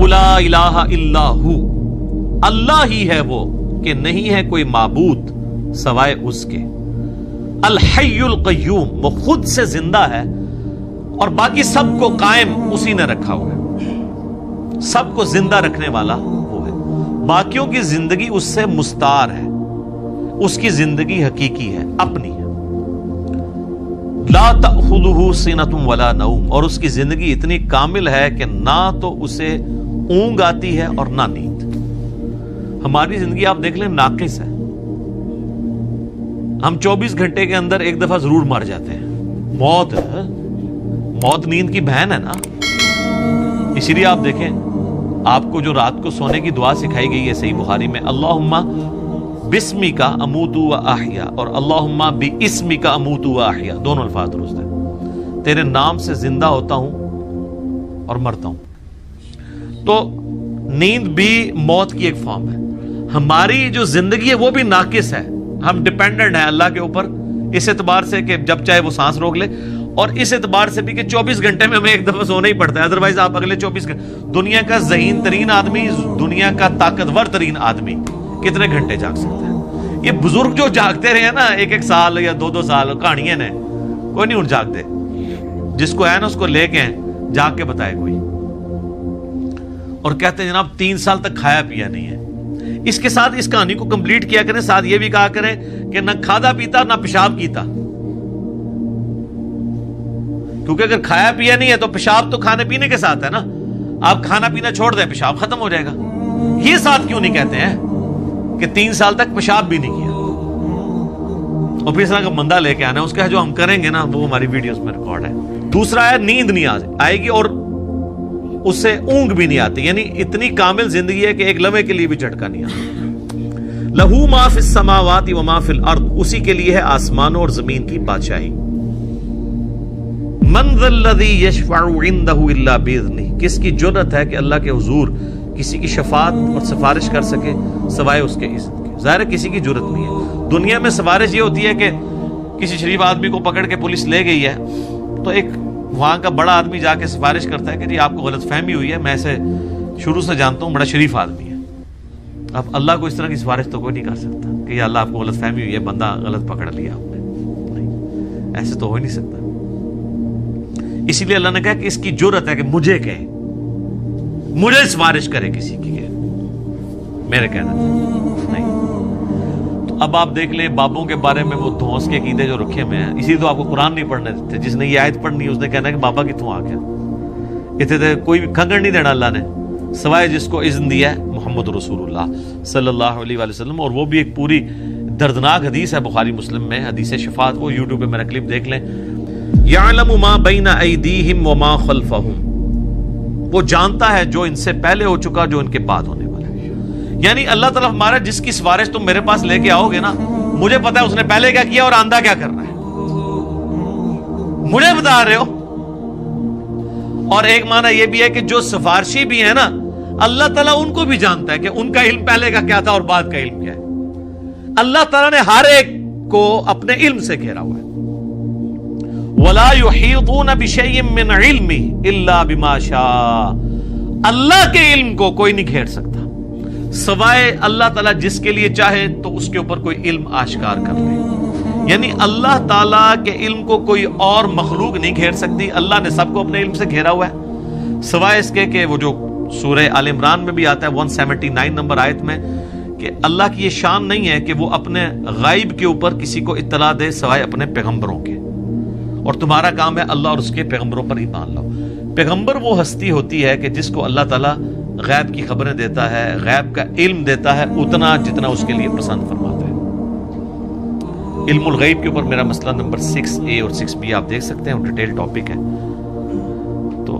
لا الہ الا ہو، اللہ ہی ہے وہ کہ نہیں ہے کوئی معبود سوائے اس کے، الحی القیوم، وہ خود سے زندہ ہے اور باقی سب کو قائم اسی نے رکھا ہوا ہے، سب کو زندہ رکھنے والا وہ ہے، باقیوں کی زندگی اس سے مستعار ہے، اس کی زندگی حقیقی ہے، اپنی ہے۔ لا تأخذہ سنۃ ولا نوم، اور اس کی زندگی اتنی کامل ہے کہ نہ تو اسے اونگ آتی ہے اور نہ نیند۔ ہماری زندگی آپ دیکھ لیں ناقص ہے، ہم 24 گھنٹے کے اندر ایک دفعہ ضرور مر جاتے ہیں، موت نیند کی بہن ہے نا۔ اسی لیے آپ دیکھیں آپ کو جو رات کو سونے کی دعا سکھائی گئی ہے صحیح بخاری میں، اللہم بسمک اموت و احیا، اور اللہم باسمک اموت و احیا، دونوں الفاظ درست ہیں، تیرے نام سے زندہ ہوتا ہوں اور مرتا ہوں۔ تو نیند بھی موت کی ایک فارم ہے۔ ہماری جو زندگی ہے وہ بھی ناقص ہے، ہم ڈیپینڈنٹ ہیں اللہ کے اوپر اس اعتبار سے کہ جب چاہے وہ سانس روک لے، اور اس اعتبار سے بھی کہ 24 گھنٹے میں ہمیں ایک دفعہ سونا ہی پڑتا ہے، ادروائز آپ اگلے 24 گھنٹے، دنیا کا ذہین ترین آدمی، دنیا کا طاقتور ترین آدمی کتنے گھنٹے جاگ سکتا ہے؟ یہ بزرگ جو جاگتے رہے ہیں نا 1-1 سال یا 2-2 سال، کہانیاں نے کوئی نہیں اٹھ جاگتے، جس کو ہے نا اس کو لے کے جاگ کے بتائے کوئی، اور کہتے ہیں جناب 3 سال تک کھایا پیا نہیں ہے۔ اس کے ساتھ اس کہانی کو کمپلیٹ کیا کریں، ساتھ یہ بھی کہا کریں کہ نہ کھادا پیتا نہ پیشاب کیتا، کیونکہ اگر کھایا پیا نہیں ہے تو پیشاب تو کھانے پینے کے ساتھ ہے نا، آپ کھانا پینا چھوڑ دیں پیشاب ختم ہو جائے گا۔ یہ ساتھ کیوں نہیں کہتے ہیں کہ 3 سال تک پیشاب بھی نہیں کیا، اور پھر اس طرح کا بندہ لے کے آنا ہے، اس کا جو ہم کریں گے نا وہ ہماری ویڈیوز میں ریکارڈ ہے۔ دوسرا ہے نیند نہیں آئے گی اور اس سے اونگ بھی نہیں آتی، یعنی اتنی کامل زندگی ہے کہ ایک لمحے کے لیے بھی جھٹکا نہیں آتا۔ لہو ما فی السماوات و ما فی الارض، اسی کے لیے ہے آسمانوں اور زمین کی بادشاہی۔ من ذا الذی یشفع عندہ الا باذنہ، کس کی جرأت ہے کہ اللہ کے حضور کسی کی شفاعت اور سفارش کر سکے سوائے اس کے اذن کے؟ ظاہر ہے کسی کی جرأت نہیں ہے۔ دنیا میں سفارش یہ ہوتی ہے کہ کسی شریف آدمی کو پکڑ کے پولیس لے گئی ہے تو ایک وہاں کا بڑا آدمی جا کے سفارش کرتا ہے کہ جی آپ کو غلط فہمی ہوئی ہے، میں اسے شروع سے جانتا ہوں، بڑا شریف آدمی ہے۔ اب اللہ کو اس طرح کی سفارش تو کوئی نہیں کر سکتا کہ یا اللہ آپ کو غلط فہمی ہوئی ہے، بندہ غلط پکڑ لیا آپ نے، نہیں، ایسے تو ہو ہی نہیں سکتا۔ اسی لیے اللہ نے کہا کہ اس کی جرأت ہے کہ مجھے کہے، مجھے سفارش کرے کسی کی، کہ میرے کہنا نہیں۔ تو اب آپ دیکھ لیں بابوں کے بارے میں وہ دھونس کے عقیدے جو رکھے ہوئے ہیں، اسی تو آپ کو قرآن نہیں پڑھنے دیتے، جس نے یہ آیت پڑھنی اس نے کہنا ہے کہ بابا کتوں آ گیا، اتنے کوئی بھی کھنگڑ نہیں دینا اللہ نے سوائے جس کو اذن دیا ہے محمد رسول اللہ صلی اللہ علیہ وآلہ وسلم، اور وہ بھی ایک پوری دردناک حدیث ہے بخاری مسلم میں، حدیث شفاعت، وہ یوٹیوب پہ میرا کلپ دیکھ لیں۔ یعلم ما بین ایدیہم وما خلفہم، وہ جانتا ہے جو ان سے پہلے ہو چکا، جو ان کے بعد ہونے والا ہے۔ یعنی اللہ تعالیٰ ہمارا جس کی سفارش تم میرے پاس لے کے آؤ گے نا، مجھے پتا ہے اس نے پہلے کیا کیا اور آندہ کیا کرنا ہے، مجھے بتا رہے ہو۔ اور ایک معنی یہ بھی ہے کہ جو سفارشی بھی ہے نا، اللہ تعالیٰ ان کو بھی جانتا ہے کہ ان کا علم پہلے کا کیا تھا اور بعد کا علم کیا ہے۔ اللہ تعالیٰ نے ہر ایک کو اپنے علم سے گھیرا ہوا ہے۔ وَلَا يُحِيطُونَ بِشَيْءٍ مِّنْ عِلْمِهِ إِلَّا بِمَا شَاءَ، اللہ کے علم کو کوئی نہیں گھیر سکتا سوائے اللہ تعالیٰ جس کے لیے چاہے تو اس کے اوپر کوئی علم آشکار کر لے۔ یعنی اللہ تعالیٰ کے علم کو کوئی اور مخلوق نہیں گھیر سکتی، اللہ نے سب کو اپنے علم سے گھیرا ہوا ہے، سوائے اس کے کہ وہ جو سورہ آل عمران میں بھی آتا ہے 179 نمبر آیت میں، کہ اللہ کی یہ شان نہیں ہے کہ وہ اپنے غائب کے اوپر کسی کو اطلاع دے سوائے اپنے پیغمبروں کے، اور تمہارا کام ہے اللہ اور اس کے پیغمبروں پر ایمان لاؤ۔ پیغمبر وہ ہستی ہوتی ہے کہ جس کو اللہ تعالیٰ غیب کی خبریں دیتا ہے، غیب کا علم دیتا ہے اتنا جتنا اس کے لیے پسند فرماتا ہے۔ علم الغیب کے اوپر میرا مسئلہ نمبر 6A اور 6B آپ دیکھ سکتے ہیں، وہ ڈیٹیل ٹاپک ہے۔ تو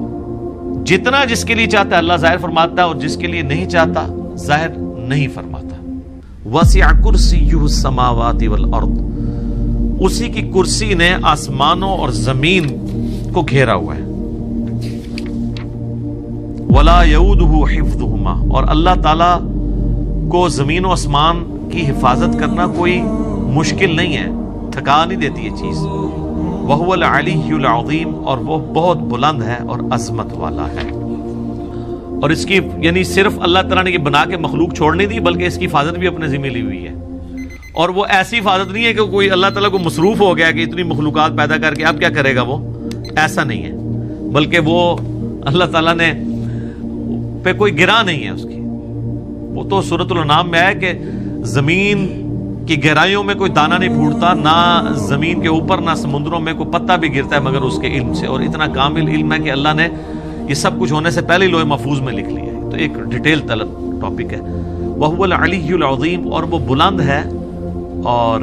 جتنا جس کے لیے چاہتا ہے اللہ ظاہر فرماتا ہے، اور جس کے لیے نہیں چاہتا ظاہر نہیں فرماتا۔ وسع کرسیہ السماوات والارض، اسی کی کرسی نے آسمانوں اور زمین کو گھیرا ہوا ہے۔ ولا یؤودہ حفظہما، اور اللہ تعالیٰ کو زمین و آسمان کی حفاظت کرنا کوئی مشکل نہیں ہے، تھکا نہیں دیتی یہ چیز۔ وہو العلی العظیم، اور وہ بہت بلند ہے اور عظمت والا ہے۔ اور اس کی یعنی صرف اللہ تعالیٰ نے یہ بنا کے مخلوق چھوڑ نہیں دی بلکہ اس کی حفاظت بھی اپنے ذمہ لی ہوئی ہے. اور وہ ایسی حفاظت نہیں ہے کہ کوئی اللہ تعالیٰ کو مصروف ہو گیا کہ اتنی مخلوقات پیدا کر کے اب کیا کرے گا وہ, ایسا نہیں ہے, بلکہ وہ اللہ تعالیٰ نے پہ کوئی گرا نہیں ہے اس کی. وہ تو سورۃ الانعام میں ہے کہ زمین کی گہرائیوں میں کوئی دانہ نہیں پھوٹتا, نہ زمین کے اوپر نہ سمندروں میں کوئی پتا بھی گرتا ہے مگر اس کے علم سے, اور اتنا کامل علم ہے کہ اللہ نے یہ سب کچھ ہونے سے پہلے لوح محفوظ میں لکھ لیا ہے. تو ایک ڈیٹیل ٹاپک ہے. وَهُوَ الْعَلِيُّ الْعَظِيمُ, اور وہ بلند ہے اور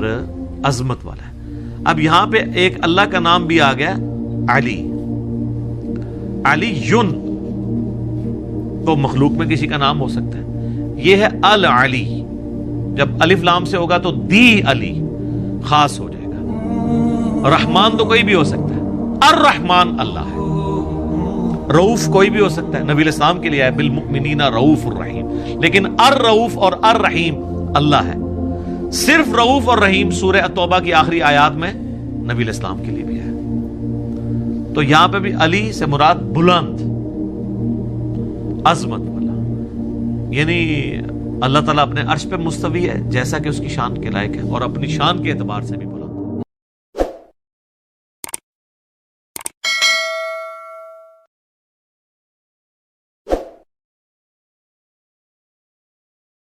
عظمت والا ہے. اب یہاں پہ ایک اللہ کا نام بھی آ گیا علی. علی یون تو مخلوق میں کسی کا نام ہو سکتا ہے, یہ ہے العلی. جب الف لام سے ہوگا تو دی علی خاص ہو جائے گا. رحمان تو کوئی بھی ہو سکتا ہے, الرحمان اللہ ہے. رؤوف کوئی بھی ہو سکتا ہے, نبی الاسلام کے لیے ہے بالمؤمنین رؤوف الرحیم, لیکن الرؤوف اور الرحیم اللہ ہے. صرف رؤوف اور رحیم سورہ التوبہ کی آخری آیات میں نبی الاسلام کے لیے بھی ہے. تو یہاں پہ بھی علی سے مراد بلند, عظمت والا, یعنی اللہ تعالیٰ اپنے عرش پہ مستوی ہے جیسا کہ اس کی شان کے لائق ہے, اور اپنی شان کے اعتبار سے بھی بلند.